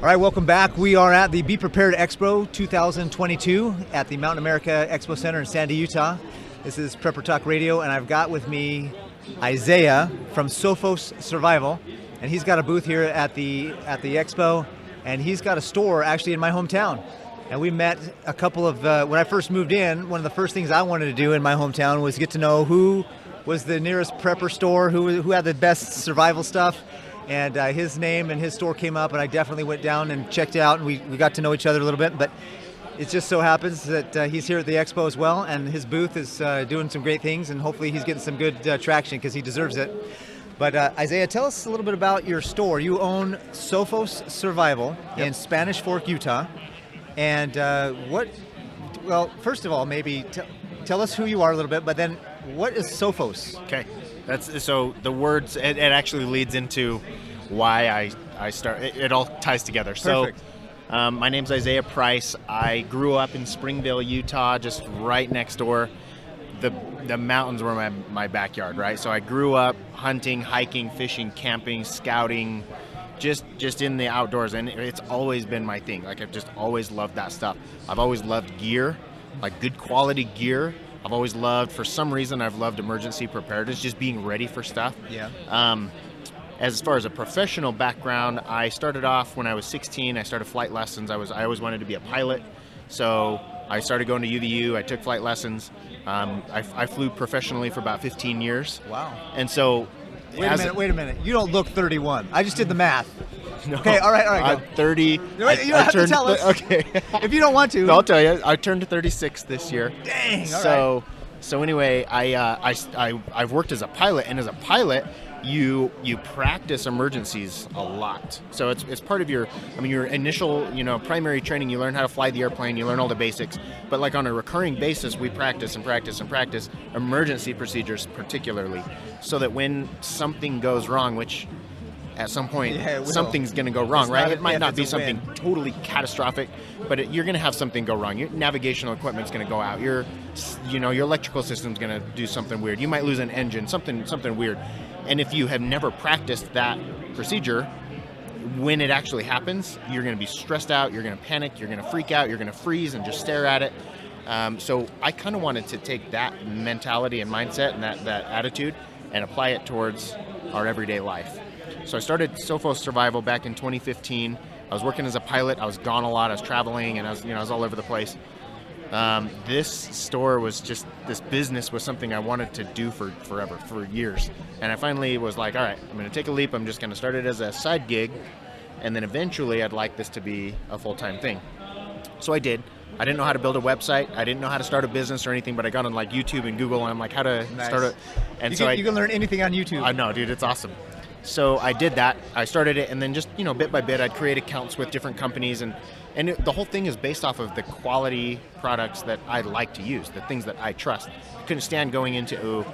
All right, welcome back. We are at the Be Prepared Expo 2022 at the Mountain America Expo Center in Sandy, Utah. This is Prepper Talk Radio, and I've got with me Isaiah from Sophos Survival, and he's got a booth here at the Expo, and he's got a store actually in my hometown. And we met a couple of, when I first moved in, one of the first things I wanted to do in my hometown was get to know who was the nearest prepper store, who had the best survival stuff. And his name and his store came up, and I definitely went down and checked it out, and we got to know each other a little bit. But it just so happens that he's here at the Expo as well, and his booth is doing some great things, and hopefully he's getting some good traction because he deserves it. But Isaiah, tell us a little bit about your store. You own Sophos Survival in Spanish Fork, Utah. And well, first of all, maybe tell us who you are a little bit, but then what is Sophos? Okay. So the words, it actually leads into why I start, it all ties together. Perfect. So my name's Isaiah Price. I grew up in Springville, Utah, just right next door. The mountains were my backyard, right? So I grew up hunting, hiking, fishing, camping, scouting, just in the outdoors, and it's always been my thing. Like, I've just always loved that stuff. I've always loved gear, like good quality gear. I've always loved, for some reason, I've loved emergency preparedness, just being ready for stuff. Yeah. As far as a professional background, I started off when I was 16. I started flight lessons. I always wanted to be a pilot, so I started going to UVU. I took flight lessons. I flew professionally for about 15 years. Wow. And so, wait a minute. You don't look 31. I just did the math. No, okay, all right, go. I'm 30. You don't have to tell us. Okay. If you don't want to. No, I'll tell you. I turned 36 this year. Dang, all right. So anyway, I've worked as a pilot, and as a pilot, you practice emergencies a lot. So it's part of your initial, primary training. You learn how to fly the airplane, you learn all the basics, but like on a recurring basis, we practice emergency procedures, particularly, so that when something goes wrong, which at some point something's going to go wrong, right? It might not be something totally catastrophic, but you're going to have something go wrong. Your navigational equipment's going to go out. Your electrical system's going to do something weird. You might lose an engine, something weird. And if you have never practiced that procedure, when it actually happens, you're going to be stressed out, you're going to panic, you're going to freak out, you're going to freeze and just stare at it. So I kind of wanted to take that mentality and mindset and that attitude and apply it towards our everyday life. So I started Sophos Survival back in 2015. I was working as a pilot. I was gone a lot. I was traveling, and I was all over the place. This store was just, this business was something I wanted to do for forever, for years. And I finally was like, all right, I'm going to take a leap. I'm just going to start it as a side gig, and then eventually I'd like this to be a full-time thing. So I did. I didn't know how to build a website. I didn't know how to start a business or anything, but I got on like YouTube and Google, and I'm like, how to start it. And you can learn anything on YouTube. I know, dude, it's awesome. So I did that. I started it, and then just, bit by bit, I'd create accounts with different companies, and the whole thing is based off of the quality products that I like to use, the things that I trust. I couldn't stand going into,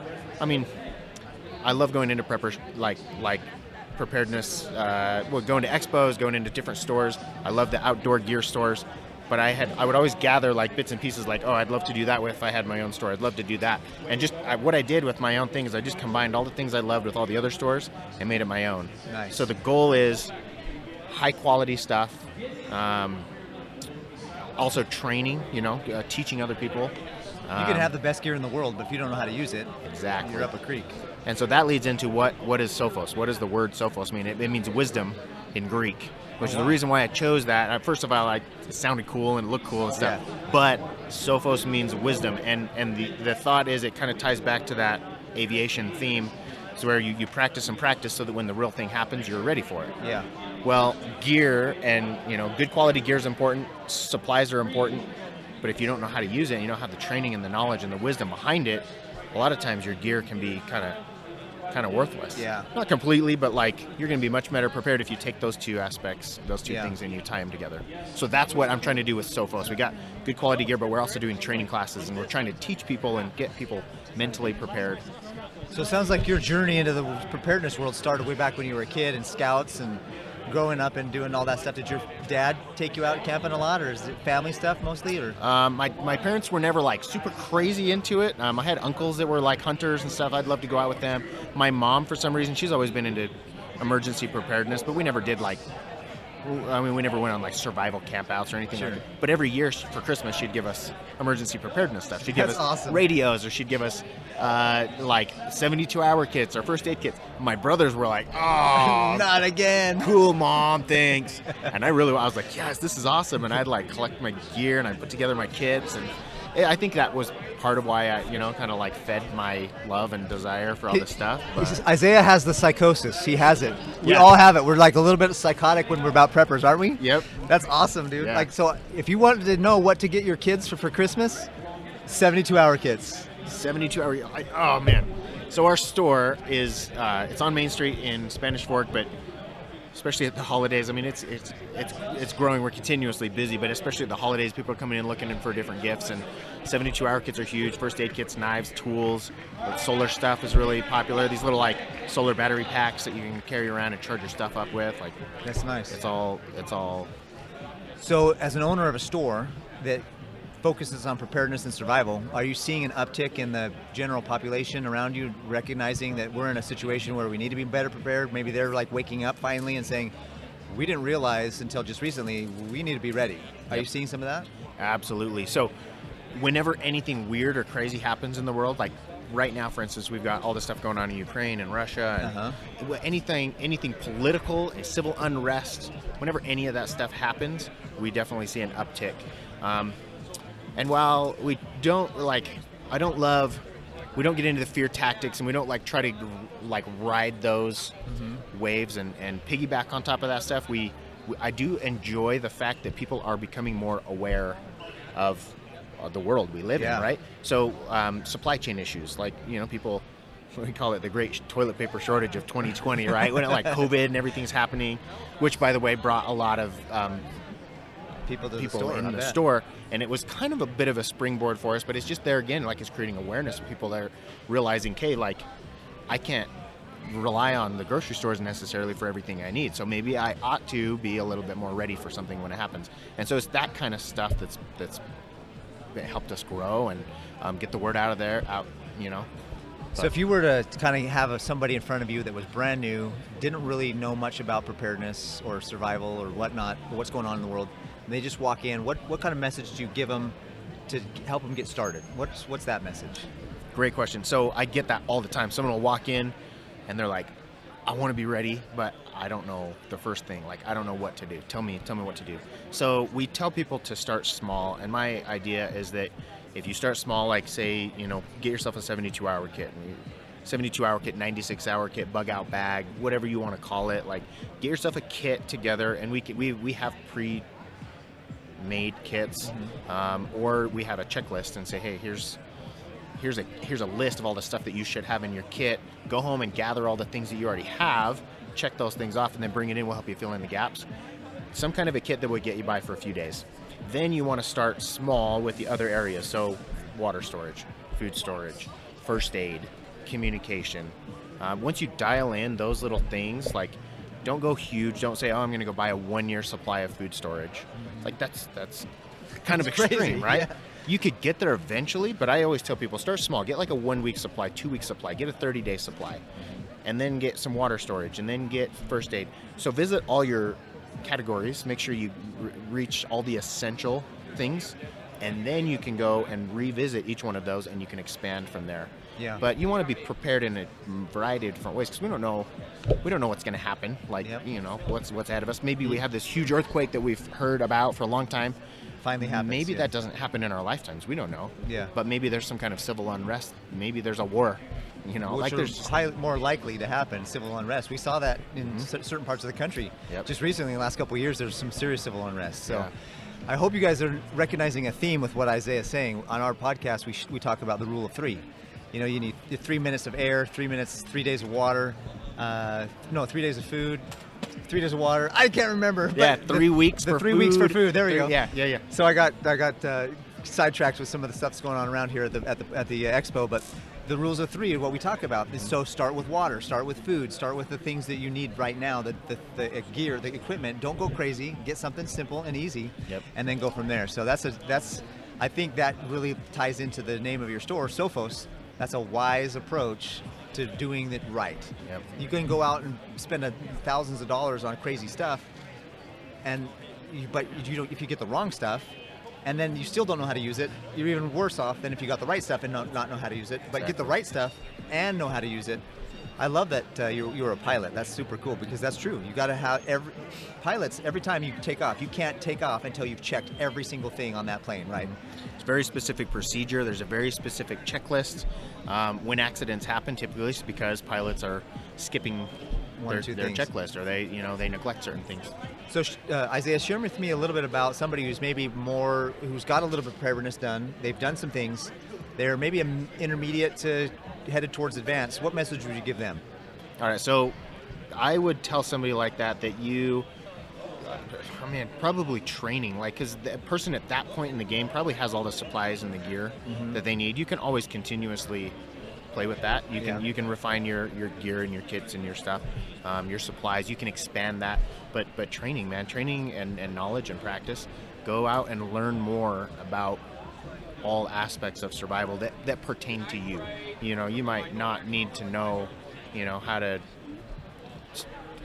I love going into preppers, like preparedness, going to expos, going into different stores. I love the outdoor gear stores. But I would always gather like bits and pieces like, oh, I'd love to do that if I had my own store. I'd love to do that. And just what I did with my own thing is I just combined all the things I loved with all the other stores and made it my own. Nice. So the goal is high quality stuff. Also training, teaching other people. You can have the best gear in the world, but if you don't know how to use it, exactly, you're up a creek. And so that leads into what is Sophos? What does the word Sophos mean? It means wisdom in Greek, which is the reason why I chose that. First of all, it sounded cool and it looked cool and stuff. Yeah. But Sophos means wisdom, and the thought is it kind of ties back to that aviation theme. It's where you practice and practice so that when the real thing happens, you're ready for it. Yeah. Well, gear and good quality gear is important. Supplies are important, but if you don't know how to use it, you don't have the training and the knowledge and the wisdom behind it, a lot of times your gear can be kind of worthless. Yeah. Not completely, but you're going to be much better prepared if you take those two aspects, those two things, and you tie them together. So that's what I'm trying to do with Sophos. We got good quality gear, but we're also doing training classes, and we're trying to teach people and get people mentally prepared. So it sounds like your journey into the preparedness world started way back when you were a kid in scouts and growing up and doing all that stuff. Did your dad take you out camping a lot, or is it family stuff mostly? Or my parents were never super crazy into it. I had uncles that were hunters and stuff. I'd love to go out with them. My mom, for some reason, she's always been into emergency preparedness, but we never did I mean, we never went on like survival campouts or anything. Sure. Like that. But every year for Christmas, she'd give us emergency preparedness stuff. She'd give That's us awesome. radios, or she'd give us like 72-hour kits or first aid kits. My brothers were like, "Oh, Not again." cool, Mom, thanks." And I was like, "Yes, this is awesome." And I'd like collect my gear and I'd put together my kits, and I think that was part of why I, kind of like fed my love and desire for all this stuff. But Isaiah has the psychosis. He has it. We Yeah. all have it. We're like a little bit psychotic when we're about preppers, aren't we? Yep. That's awesome, dude. Yeah. Like, so if you wanted to know what to get your kids for Christmas, 72-hour kits. 72-hour. Oh man! So our store is it's on Main Street in Spanish Fork, but especially at the holidays, I mean it's growing. We're continuously busy, but especially at the holidays, people are coming in looking for different gifts, and 72-hour kits are huge. First aid kits, knives, tools. Like solar stuff is really popular. These little like solar battery packs that you can carry around and charge your stuff up with. Like That's nice. it's all. So, as an owner of a store that focuses on preparedness and survival, are you seeing an uptick in the general population around you, recognizing that we're in a situation where we need to be better prepared? Maybe they're like waking up finally and saying, we didn't realize until just recently we need to be ready. Are you seeing some of that? Absolutely. So whenever anything weird or crazy happens in the world, like right now, for instance, we've got all this stuff going on in Ukraine and Russia, and anything political and civil unrest, whenever any of that stuff happens, we definitely see an uptick. And while we don't we don't get into the fear tactics, and we don't like try to like ride those waves and piggyback on top of that stuff, I do enjoy the fact that people are becoming more aware of the world we live in, right? So supply chain issues, like, people, we call it the great toilet paper shortage of 2020, right? When like COVID and everything's happening, which by the way brought a lot of people in the store, and it was kind of a bit of a springboard for us, but it's just there again, like it's creating awareness of people that are realizing, okay, like I can't rely on the grocery stores necessarily for everything I need, so maybe I ought to be a little bit more ready for something when it happens. And so it's that kind of stuff that's helped us grow and get the word out there. So if you were to kind of have somebody in front of you that was brand new, didn't really know much about preparedness or survival or whatnot, or what's going on in the world, and they just walk in, what kind of message do you give them to help them get started? What's that message? Great question. So I get that all the time. Someone will walk in and they're like, I want to be ready, but I don't know the first thing. Like, I don't know what to do. Tell me what to do. So we tell people to start small, and my idea is that if you start small, like say, get yourself a 72-hour kit. 72-hour kit, 96-hour kit, bug-out bag, whatever you want to call it. Like, get yourself a kit together, and we have pre-made kits, or we have a checklist and say, hey, here's a list of all the stuff that you should have in your kit. Go home and gather all the things that you already have, check those things off, and then bring it in. We'll help you fill in the gaps. Some kind of a kit that would get you by for a few days. Then you want to start small with the other areas. So water storage, food storage, first aid, communication. Once you dial in those little things, like, don't go huge. Don't say, oh, I'm going to go buy a 1-year supply of food storage. Like, that's kind of extreme, crazy, right? Yeah. You could get there eventually, but I always tell people, start small. Get like a 1-week supply, 2-week supply, get a 30-day supply, and then get some water storage, and then get first aid. So visit all your categories, make sure you reach all the essential things, and then you can go and revisit each one of those, and you can expand from there. Yeah. But you want to be prepared in a variety of different ways, because we don't know what's going to happen. Like, what's ahead of us. Maybe we have this huge earthquake that we've heard about for a long time. Finally happens. Maybe that doesn't happen in our lifetimes. We don't know. Yeah. But maybe there's some kind of civil unrest. Maybe there's a war. Which there's more likely to happen, civil unrest. We saw that in certain parts of the country. Yep. Just recently, in the last couple of years, there's some serious civil unrest. So Yeah. I hope you guys are recognizing a theme with what Isaiah is saying. On our podcast, we talk about the rule of 3. You need 3 minutes of air, 3 days of water, 3 days of food, 3 days of water. I can't remember. Yeah, but 3 weeks the for 3 food. weeks for food. There we go. Yeah. So I got sidetracked with some of the stuff that's going on around here at the Expo, but the rules of 3 are what we talk about. So start with water, start with food, start with the things that you need right now, the gear, the equipment. Don't go crazy. Get something simple and easy, and then go from there. So I think that really ties into the name of your store, Sophos. That's a wise approach to doing it right. Yep. You can go out and spend thousands of dollars on crazy stuff. but you don't, if you get the wrong stuff, and then you still don't know how to use it, you're even worse off than if you got the right stuff and not know how to use it. But get the right stuff and know how to use it. I love that you're a pilot. That's super cool, because that's true. You got to have pilots, every time you take off, you can't take off until you've checked every single thing on that plane, right? It's a very specific procedure. There's a very specific checklist. When accidents happen, typically it's because pilots are skipping their checklist, or they neglect certain things. So Isaiah, share with me a little bit about somebody who's who's got a little bit of preparedness done. They've done some things. They're maybe an intermediate to headed towards advanced. What message would you give them? All right, so I would tell somebody like that probably training, because the person at that point in the game probably has all the supplies and the gear that they need. You can always continuously play with that. You can refine your gear and your kits and your stuff, your supplies. You can expand that, but training and knowledge and practice. Go out and learn more about all aspects of survival that pertain to you. You might not need to know,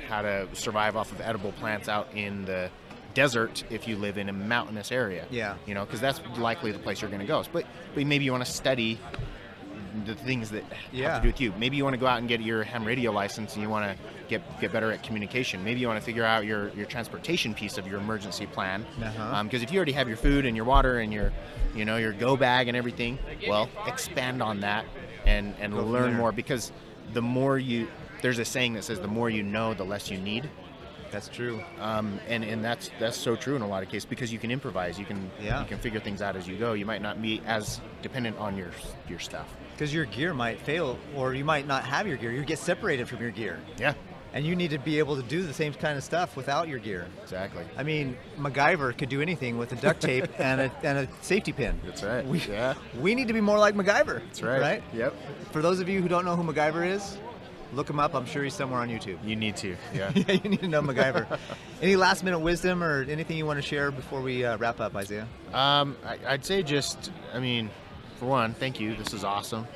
how to survive off of edible plants out in the desert if you live in a mountainous area. Yeah. Because that's likely the place you're going to go. But maybe you want to study the things that have to do with you. Maybe you want to go out and get your ham radio license, and you want to get better at communication. Maybe you want to figure out your transportation piece of your emergency plan. Because if you already have your food and your water and your go bag and everything, well, expand on that and learn more. Because there's a saying that says the more you know, the less you need. That's true. And that's so true in a lot of cases, because you can improvise. You can figure things out as you go. You might not be as dependent on your stuff. Because your gear might fail, or you might not have your gear. You get separated from your gear. Yeah. And you need to be able to do the same kind of stuff without your gear. Exactly. I mean, MacGyver could do anything with a duct tape and a safety pin. That's right. We need to be more like MacGyver. That's right. Right? Yep. For those of you who don't know who MacGyver is, look him up. I'm sure he's somewhere on YouTube. You need to. Yeah. Yeah, you need to know MacGyver. Any last minute wisdom or anything you want to share before we wrap up, Isaiah? I'd say for one, thank you. This is awesome.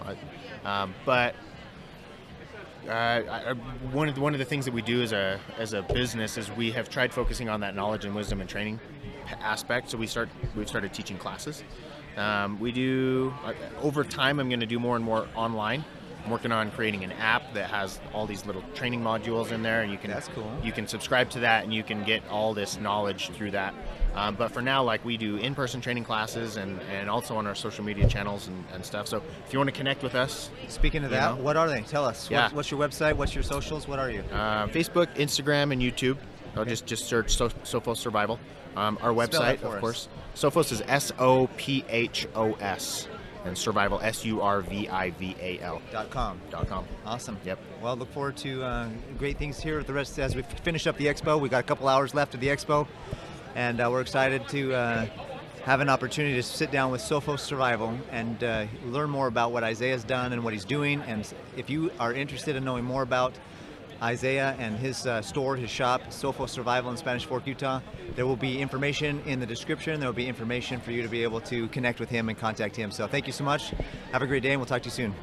But one of the things that we do as a business is we have tried focusing on that knowledge and wisdom and training aspect. So we've started teaching classes. We do over time. I'm going to do more and more online. I'm working on creating an app that has all these little training modules in there, and That's cool. You can subscribe to that, and you can get all this knowledge through that. But for now, we do in-person training classes and also on our social media channels and stuff. So if you want to connect with us. Speaking of that, what are they? Tell us. Yeah. What's your website? What's your socials? What are you? Facebook, Instagram, and YouTube. I'll just search Sophos Survival. Our website, of course. Sophos is SOPHOS. And survival, SURVIVAL. .com. Awesome. Yep. Well, look forward to great things here. The rest, as we finish up the expo, we got a couple hours left of the expo, and we're excited to have an opportunity to sit down with Sophos Survival and learn more about what Isaiah's done and what he's doing. And if you are interested in knowing more about Isaiah and his store, his shop, Sophos Survival in Spanish Fork, Utah, there will be information in the description. There will be information for you to be able to connect with him and contact him. So thank you so much. Have a great day, and we'll talk to you soon.